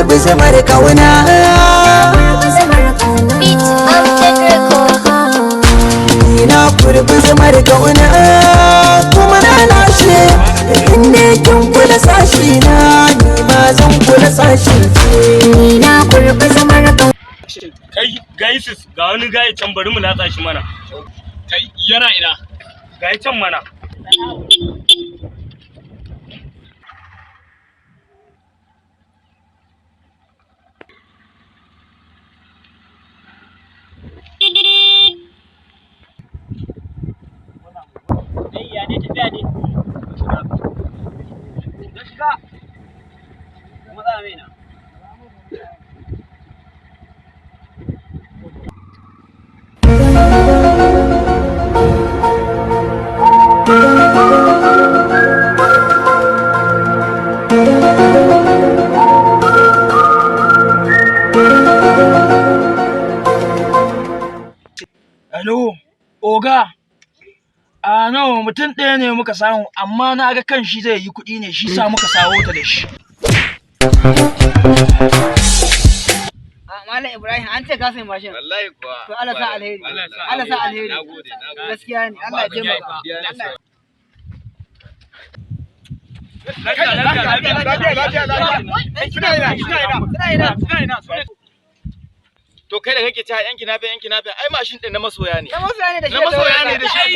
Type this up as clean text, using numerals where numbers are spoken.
kurbi zamar kauna. Na kurbi zamar kauna kuma na lashe, inda kin kula sashi na ni ma zan kula sashin ki. Na kurbi zamar kauna. Kai gaisis ga wani gaye can, bari mu latsa shi mana. Kai yana ina? Gaye can mana. Ya ne tafiya ne? Ya shiga. Maza mai na. Hello, Oga. No, mutum ɗaya ne muka samu, amma na ga kan shi zai yi kuɗi ne, shi sa muka sawo ta da shi. Malam Ibrahim, an ce ka sai mashin. Wallahi kuwa. To Allah sa alheri. Allah sa alheri. Gaskiya ne. Allah ya taimaka. To kai da kake ta yanki nafe ai mashin din na masoya ne. Na masoya ne da shi. Na masoya ne da shi.